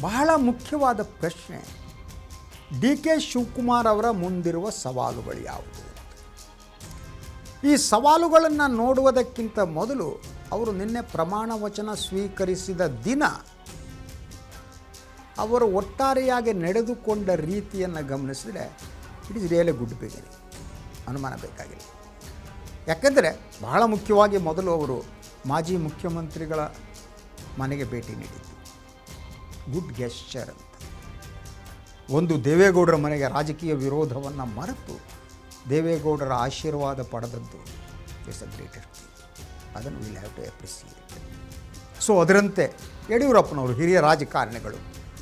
ಬಹಳ ಮುಖ್ಯವಾದ ಪ್ರಶ್ನೆ, ಡಿ ಕೆ ಶಿವಕುಮಾರ್ ಅವರ ಮುಂದಿರುವ ಸವಾಲುಗಳು ಯಾವುದು? ಈ ಸವಾಲುಗಳನ್ನು ನೋಡುವುದಕ್ಕಿಂತ ಮೊದಲು ಅವರು ನಿನ್ನೆ ಪ್ರಮಾಣ ವಚನ ಸ್ವೀಕರಿಸಿದ ದಿನ ಅವರು ಒಟ್ಟಾರೆಯಾಗಿ ನಡೆದುಕೊಂಡ ರೀತಿಯನ್ನು ಗಮನಿಸಿದರೆ it is really good beginning, ಅನುಮಾನ ಬೇಕಾಗಿಲ್ಲ. ಯಾಕೆಂದರೆ ಬಹಳ ಮುಖ್ಯವಾಗಿ ಮೊದಲು ಅವರು ಮಾಜಿ ಮುಖ್ಯಮಂತ್ರಿಗಳ ಮನೆಗೆ ಭೇಟಿ ನೀಡಿದ್ದು ಗುಡ್ ಗೆಸ್ಚರ್ ಅಂತ. ಒಂದು ದೇವೇಗೌಡರ ಮನೆಗೆ ರಾಜಕೀಯ ವಿರೋಧವನ್ನು ಮರೆತು ದೇವೇಗೌಡರ ಆಶೀರ್ವಾದ ಪಡೆದದ್ದು ಇಟ್ಸ್ ಅ ಗ್ರೇಟೆಸ್ಟ್ ಥಿಂಗ್. ಅದನ್ನು will have to appreciate. So ಅದರಂತೆ ಯಡಿಯೂರಪ್ಪನವರು ಹಿರಿಯ ರಾಜಕಾರಣಿಗಳು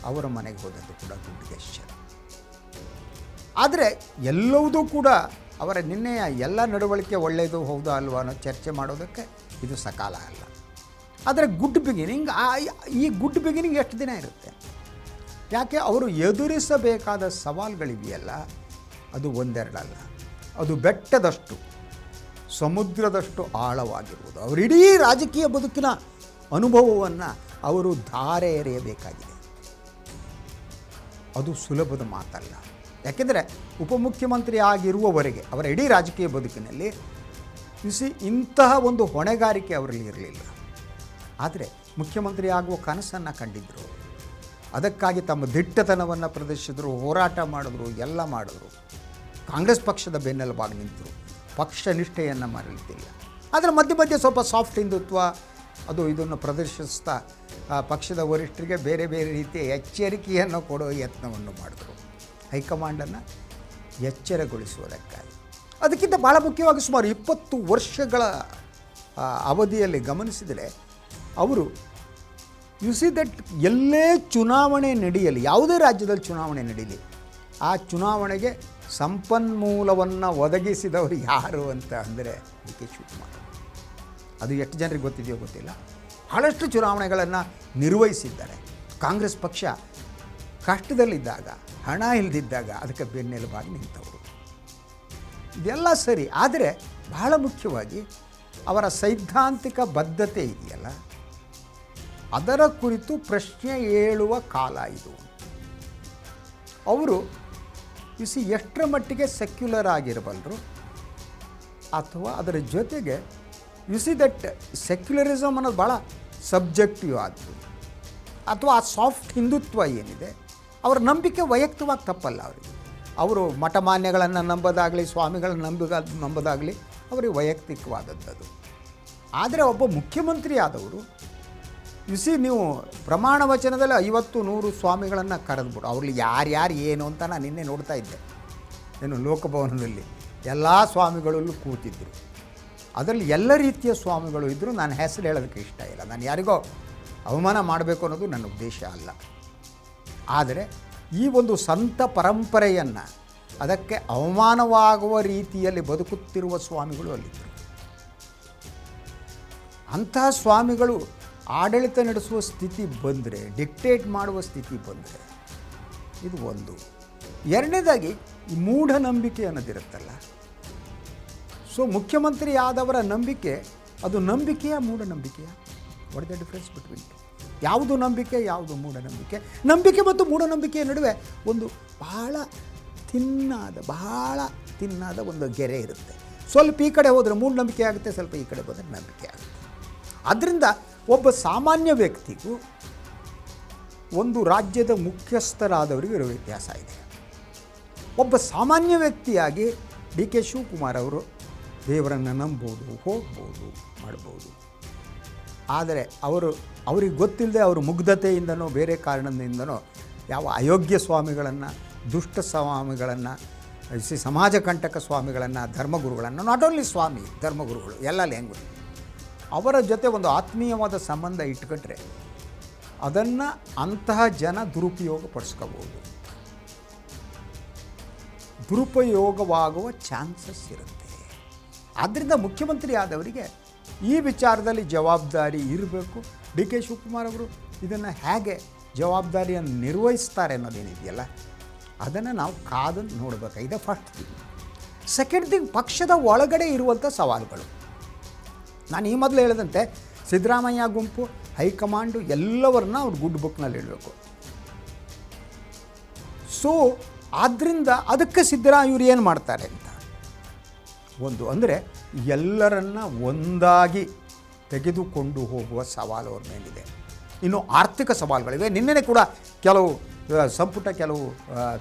ಅವರ ಮನೆಗೆ ಹೋದದ್ದು ಕೂಡ ಗುಡ್ ಗೆಸ್ಚರ್. ಆದರೆ ಎಲ್ಲವುದೂ ಕೂಡ ಅವರ ನಿನ್ನೆಯ ಎಲ್ಲ ನಡವಳಿಕೆ ಒಳ್ಳೆಯದು ಹೌದಾ ಅಲ್ವಾ ಅನ್ನೋ ಚರ್ಚೆ ಮಾಡೋದಕ್ಕೆ ಇದು ಸಕಾಲ ಅಲ್ಲ. ಆದರೆ ಗುಡ್ ಬಿಗಿನಿಂಗ್, ಈ ಗುಡ್ ಬಿಗಿನಿಂಗ್ ಎಷ್ಟು ದಿನ ಇರುತ್ತೆ? ಯಾಕೆ ಅವರು ಎದುರಿಸಬೇಕಾದ ಸವಾಲುಗಳಿವೆಯಲ್ಲ, ಅದು ಒಂದೆರಡಲ್ಲ, ಅದು ಬೆಟ್ಟದಷ್ಟು ಸಮುದ್ರದಷ್ಟು ಆಳವಾಗಿರುವುದು. ಅವರು ಇಡೀ ರಾಜಕೀಯ ಬದುಕಿನ ಅನುಭವವನ್ನು ಅವರು ಧಾರೆ ಎರೆಯಬೇಕಾಗಿದೆ. ಅದು ಸುಲಭದ ಮಾತಲ್ಲ. ಯಾಕೆಂದರೆ ಉಪಮುಖ್ಯಮಂತ್ರಿ ಆಗಿರುವವರೆಗೆ ಅವರ ಇಡೀ ರಾಜಕೀಯ ಬದುಕಿನಲ್ಲಿ ಇಂತಹ ಒಂದು ಹೊಣೆಗಾರಿಕೆ ಅವರಲ್ಲಿ ಇರಲಿಲ್ಲ. ಆದರೆ ಮುಖ್ಯಮಂತ್ರಿ ಆಗುವ ಕನಸನ್ನು ಕಂಡಿದ್ದರು. ಅದಕ್ಕಾಗಿ ತಮ್ಮ ದಿಟ್ಟತನವನ್ನು ಪ್ರದರ್ಶಿಸಿದರು, ಹೋರಾಟ ಮಾಡಿದ್ರು, ಎಲ್ಲ ಮಾಡಿದ್ರು. ಕಾಂಗ್ರೆಸ್ ಪಕ್ಷದ ಬೆನ್ನೆಲುಬಾಗಿ ನಿಂತರು, ಪಕ್ಷ ನಿಷ್ಠೆಯನ್ನು ಮರಳಿದ್ದಿಲ್ಲ. ಆದರೆ ಮಧ್ಯೆ ಮಧ್ಯೆ ಸ್ವಲ್ಪ ಸಾಫ್ಟ್ ಹಿಂದುತ್ವ ಅದು ಇದನ್ನು ಪ್ರದರ್ಶಿಸ್ತಾ ಪಕ್ಷದ ವರಿಷ್ಠರಿಗೆ ಬೇರೆ ಬೇರೆ ರೀತಿಯ ಎಚ್ಚರಿಕೆಯನ್ನು ಕೊಡೋ ಯತ್ನವನ್ನು ಮಾಡಿದ್ರು, ಹೈಕಮಾಂಡನ್ನು ಎಚ್ಚರಗೊಳಿಸುವುದಕ್ಕಾಗಿ. ಅದಕ್ಕಿಂತ ಭಾಳ ಮುಖ್ಯವಾಗಿ ಸುಮಾರು 20 ವರ್ಷಗಳ ಅವಧಿಯಲ್ಲಿ ಗಮನಿಸಿದರೆ ಅವರು ದಟ್ ಎಲ್ಲೇ ಚುನಾವಣೆ ನಡೆಯಲಿ, ಯಾವುದೇ ರಾಜ್ಯದಲ್ಲಿ ಚುನಾವಣೆ ನಡೀಲಿ, ಆ ಚುನಾವಣೆಗೆ ಸಂಪನ್ಮೂಲವನ್ನು ಒದಗಿಸಿದವರು ಯಾರು ಅಂತ ಅಂದರೆ ಡಿ ಕೆ ಶಿವಕುಮಾರ್. ಅದು ಎಷ್ಟು ಜನರಿಗೆ ಗೊತ್ತಿದೆಯೋ ಗೊತ್ತಿಲ್ಲ, ಬಹಳಷ್ಟು ಚುನಾವಣೆಗಳನ್ನು ನಿರ್ವಹಿಸಿದ್ದಾರೆ. ಕಾಂಗ್ರೆಸ್ ಪಕ್ಷ ಕಷ್ಟದಲ್ಲಿದ್ದಾಗ, ಹಣ ಇಲ್ಲದಿದ್ದಾಗ ಅದಕ್ಕೆ ಬೆನ್ನೆಲುಬಾಗಿ ನಿಂತವರು. ಇದೆಲ್ಲ ಸರಿ, ಆದರೆ ಬಹಳ ಮುಖ್ಯವಾಗಿ ಅವರ ಸೈದ್ಧಾಂತಿಕ ಬದ್ಧತೆ ಇದೆಯಲ್ಲ, ಅದರ ಕುರಿತು ಪ್ರಶ್ನೆ ಏಳುವ ಕಾಲ ಇದು. ಅವರು ಎಷ್ಟರ ಮಟ್ಟಿಗೆ ಸೆಕ್ಯುಲರ್ ಆಗಿರಬಲ್ಲರು, ಅಥವಾ ಅದರ ಜೊತೆಗೆ ದಟ್ ಸೆಕ್ಯುಲರಿಸಮ್ ಅನ್ನೋದು ಭಾಳ ಸಬ್ಜೆಕ್ಟಿವ್ ಆದ್ದು, ಅಥವಾ ಆ ಸಾಫ್ಟ್ ಹಿಂದುತ್ವ ಏನಿದೆ ಅವರ ನಂಬಿಕೆ ವೈಯಕ್ತಿಕವಾಗಿ ತಪ್ಪಲ್ಲ. ಅವರು ಮಠಮಾನ್ಯಗಳನ್ನು ನಂಬೋದಾಗಲಿ, ಸ್ವಾಮಿಗಳನ್ನು ನಂಬೋದಾಗಲಿ ಅವರಿಗೆ ವೈಯಕ್ತಿಕವಾದದ್ದು. ಆದರೆ ಒಬ್ಬ ಮುಖ್ಯಮಂತ್ರಿ ಆದವರು ನೀವು ಪ್ರಮಾಣ ವಚನದಲ್ಲಿ 50-100 ಸ್ವಾಮಿಗಳನ್ನು ಕರೆದ್ಬಿಡು, ಅವ್ರಲ್ಲಿ ಯಾರ್ಯಾರು ಏನು ಅಂತ ನಾನು ನಿನ್ನೆ ನೋಡ್ತಾ ಇದ್ದೆ. ಲೋಕಭವನದಲ್ಲಿ ಎಲ್ಲ ಸ್ವಾಮಿಗಳಲ್ಲೂ ಕೂತಿದ್ದರು. ಅದರಲ್ಲಿ ಎಲ್ಲ ರೀತಿಯ ಸ್ವಾಮಿಗಳು ಇದ್ದರೂ ನಾನು ಹೆಸರು ಹೇಳೋದಕ್ಕೆ ಇಷ್ಟ ಇಲ್ಲ. ನಾನು ಯಾರಿಗೋ ಅವಮಾನ ಮಾಡಬೇಕು ಅನ್ನೋದು ನನ್ನ ಉದ್ದೇಶ ಅಲ್ಲ. ಆದರೆ ಈ ಒಂದು ಸಂತ ಪರಂಪರೆಯನ್ನು ಅದಕ್ಕೆ ಅವಮಾನವಾಗುವ ರೀತಿಯಲ್ಲಿ ಬದುಕುತ್ತಿರುವ ಸ್ವಾಮಿಗಳು ಅಲ್ಲಿದ್ದರು. ಅಂತಹ ಸ್ವಾಮಿಗಳು ಆಡಳಿತ ನಡೆಸುವ ಸ್ಥಿತಿ ಬಂದರೆ, ಡಿಕ್ಟೇಟ್ ಮಾಡುವ ಸ್ಥಿತಿ ಬಂದರೆ, ಇದು ಒಂದು. ಎರಡನೇದಾಗಿ ಈ ಮೂಢನಂಬಿಕೆ ಅನ್ನೋದಿರುತ್ತಲ್ಲ. ಸೊ ಮುಖ್ಯಮಂತ್ರಿ ಆದವರ ನಂಬಿಕೆ, ಅದು ನಂಬಿಕೆಯ ಮೂಢನಂಬಿಕೆಯ? What is the difference between? ಯಾವುದು ನಂಬಿಕೆ, ಯಾವುದು ಮೂಢನಂಬಿಕೆ? ನಂಬಿಕೆ ಮತ್ತು ಮೂಢನಂಬಿಕೆಯ ನಡುವೆ ಒಂದು ಬಹಳ ತಿನ್ನಾದ ಒಂದು ಗೆರೆ ಇರುತ್ತೆ. ಸ್ವಲ್ಪ ಈ ಕಡೆ ಹೋದರೆ ಮೂಢನಂಬಿಕೆ ಆಗುತ್ತೆ, ಸ್ವಲ್ಪ ಈ ಕಡೆ ಹೋದರೆ ನಂಬಿಕೆ ಆಗುತ್ತೆ. ಆದ್ದರಿಂದ ಒಬ್ಬ ಸಾಮಾನ್ಯ ವ್ಯಕ್ತಿಗೂ ಒಂದು ರಾಜ್ಯದ ಮುಖ್ಯಸ್ಥರಾದವರಿಗೂ ಇರೋ ವ್ಯತ್ಯಾಸ ಇದೆ. ಒಬ್ಬ ಸಾಮಾನ್ಯ ವ್ಯಕ್ತಿಯಾಗಿ ಡಿ ಕೆ ಶಿವಕುಮಾರ್ ಅವರು ದೇವರನ್ನು ನಂಬೋದು, ಹೋಗ್ಬೋದು, ಮಾಡ್ಬೋದು. ಆದರೆ ಅವ್ರಿಗೆ ಗೊತ್ತಿಲ್ಲದೆ ಅವರು ಮುಗ್ಧತೆಯಿಂದನೋ ಬೇರೆ ಕಾರಣದಿಂದನೋ ಯಾವ ಅಯೋಗ್ಯ ಸ್ವಾಮಿಗಳನ್ನು, ದುಷ್ಟ ಸ್ವಾಮಿಗಳನ್ನು, ಸಮಾಜ ಕಂಟಕ ಸ್ವಾಮಿಗಳನ್ನು, ಧರ್ಮಗುರುಗಳನ್ನು, ನಾಟ್ ಓನ್ಲಿ ಸ್ವಾಮಿ, ಧರ್ಮಗುರುಗಳು ಎಲ್ಲ ಲ್ಯಾಂಗ್ವೇಜ್, ಅವರ ಜೊತೆ ಒಂದು ಆತ್ಮೀಯವಾದ ಸಂಬಂಧ ಇಟ್ಕೊಂಡ್ರೆ ಅದನ್ನು ಅಂತಹ ಜನ ದುರುಪಯೋಗಪಡಿಸ್ಕೋಬೋದು, ದುರುಪಯೋಗವಾಗುವ ಚಾನ್ಸಸ್ ಇರುತ್ತೆ. ಆದ್ದರಿಂದ ಮುಖ್ಯಮಂತ್ರಿ ಆದವರಿಗೆ ಈ ವಿಚಾರದಲ್ಲಿ ಜವಾಬ್ದಾರಿ ಇರಬೇಕು. ಡಿ ಕೆ ಶಿವಕುಮಾರ್ ಅವರು ಇದನ್ನು ಹೇಗೆ ಜವಾಬ್ದಾರಿಯನ್ನು ನಿರ್ವಹಿಸ್ತಾರೆ ಅನ್ನೋದೇನಿದೆಯಲ್ಲ, ಅದನ್ನು ನಾವು ಕಾದು ನೋಡಬೇಕಾಗಿದೆ. First thing. ಸೆಕೆಂಡ್ ಥಿಂಗ್, ಪಕ್ಷದ ಒಳಗಡೆ ಇರುವಂಥ ಸವಾಲುಗಳು. ನಾನು ಈ ಮೊದಲು ಹೇಳಿದಂತೆ ಸಿದ್ದರಾಮಯ್ಯ ಗುಂಪು, ಹೈಕಮಾಂಡು ಎಲ್ಲವರನ್ನ ಅವ್ರು ಗುಡ್ ಬುಕ್ನಲ್ಲಿ ಇಡಬೇಕು. ಸೊ ಆದ್ದರಿಂದ ಅದಕ್ಕೆ ಸಿದ್ದರಾಮಯ್ಯರು ಏನು ಮಾಡ್ತಾರೆ ಅಂತ ಒಂದು ಅಂದರೆ ಎಲ್ಲರನ್ನ ಒಂದಾಗಿ ತೆಗೆದುಕೊಂಡು ಹೋಗುವ ಸವಾಲು ಅವ್ರ ಮೇಲಿದೆ. ಇನ್ನು ಆರ್ಥಿಕ ಸವಾಲುಗಳಿವೆ. ನಿನ್ನೆ ಕೂಡ ಕೆಲವು ಸಂಪುಟ ಕೆಲವು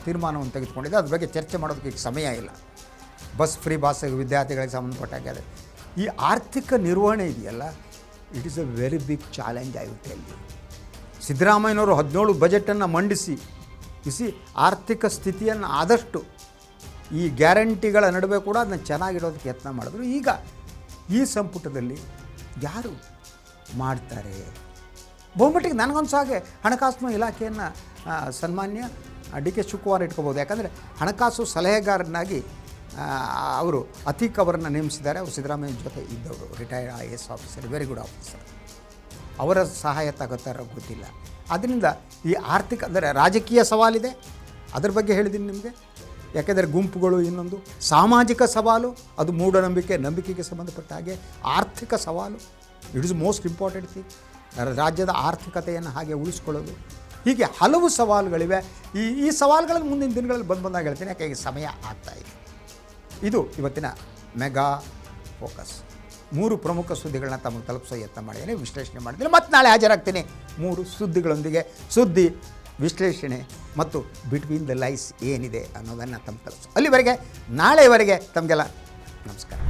ತೀರ್ಮಾನವನ್ನು ತೆಗೆದುಕೊಂಡಿದೆ. ಅದ್ರ ಬಗ್ಗೆ ಚರ್ಚೆ ಮಾಡೋದಕ್ಕೆ ಈಗ ಸಮಯ ಇಲ್ಲ. ಬಸ್ ಫ್ರೀ ಬಾಸ್ ವಿದ್ಯಾರ್ಥಿಗಳಿಗೆ ಸಂಬಂಧಪಟ್ಟಾಗ ಈ ಆರ್ಥಿಕ ನಿರ್ವಹಣೆ ಇದೆಯಲ್ಲ, it is a very big challenge I will tell you. ಸಿದ್ದರಾಮಯ್ಯನವರು 17 ಬಜೆಟನ್ನು ಮಂಡಿಸಿ ಆರ್ಥಿಕ ಸ್ಥಿತಿಯನ್ನು ಆದಷ್ಟು ಈ ಗ್ಯಾರಂಟಿಗಳ ನಡುವೆ ಕೂಡ ಅದನ್ನು ಚೆನ್ನಾಗಿಡೋದಕ್ಕೆ ಯತ್ನ ಮಾಡಿದ್ರು. ಈಗ ಈ ಸಂಪುಟದಲ್ಲಿ ಯಾರು ಮಾಡ್ತಾರೆ? ಬಹುಮಟ್ಟಿಗೆ ನನಗೊಂದು ಹಾಗೆ ಹಣಕಾಸು ಇಲಾಖೆಯನ್ನು ಸನ್ಮಾನ್ಯ ಡಿ ಕೆ ಶಿವಕುಮಾರ್ ಇಟ್ಕೋಬೋದು. ಯಾಕಂದರೆ ಹಣಕಾಸು ಸಲಹೆಗಾರನಾಗಿ ಅವರು ಅತೀಕ್ ಅವರನ್ನು ನೇಮಿಸಿದ್ದಾರೆ. ಅವರು ಸಿದ್ದರಾಮಯ್ಯ ಜೊತೆ ಇದ್ದವರು, retired IAS officer, very good officer. ಅವರ ಸಹಾಯ ತಗೋತಾರೋ ಗೊತ್ತಿಲ್ಲ. ಆದ್ದರಿಂದ ಈ ಆರ್ಥಿಕ ಅಂದರೆ ರಾಜಕೀಯ ಸವಾಲಿದೆ, ಅದ್ರ ಬಗ್ಗೆ ಹೇಳಿದ್ದೀನಿ ನಿಮಗೆ. ಯಾಕೆಂದರೆ ಗುಂಪುಗಳು, ಇನ್ನೊಂದು ಸಾಮಾಜಿಕ ಸವಾಲು, ಅದು ಮೂಢನಂಬಿಕೆ, ನಂಬಿಕೆಗೆ ಸಂಬಂಧಪಟ್ಟ ಹಾಗೆ ಆರ್ಥಿಕ ಸವಾಲು, it is most important thing. ರಾಜ್ಯದ ಆರ್ಥಿಕತೆಯನ್ನು ಹಾಗೆ ಉಳಿಸ್ಕೊಳ್ಳೋದು, ಹೀಗೆ ಹಲವು ಸವಾಲುಗಳಿವೆ. ಈ ಸವಾಲುಗಳನ್ನು ಮುಂದಿನ ದಿನಗಳಲ್ಲಿ ಬಂದಾಗ ಹೇಳ್ತೀನಿ, ಯಾಕೆ ಈಗ ಸಮಯ ಆಗ್ತಾಯಿದೆ. ಇದು ಇವತ್ತಿನ ಮೆಗಾ ಫೋಕಸ್. 3 ಪ್ರಮುಖ ಸುದ್ದಿಗಳನ್ನ ತಮಗೆ ತಲುಪಿಸೋ ಯತ್ನ ಮಾಡಿದ್ದೇನೆ, ವಿಶ್ಲೇಷಣೆ ಮಾಡಿದ್ದೀನಿ. ಮತ್ತು ನಾಳೆ ಹಾಜರಾಗ್ತೀನಿ 3 ಸುದ್ದಿಗಳೊಂದಿಗೆ. ಸುದ್ದಿ ವಿಶ್ಲೇಷಣೆ ಮತ್ತು ಬಿಟ್ವೀನ್ ದ ಲೈನ್ಸ್ ಏನಿದೆ ಅನ್ನೋದನ್ನು ತಮ್ಮ ತಲುಪಿಸೋ. ಅಲ್ಲಿವರೆಗೆ, ನಾಳೆವರೆಗೆ ತಮಗೆಲ್ಲ ನಮಸ್ಕಾರ.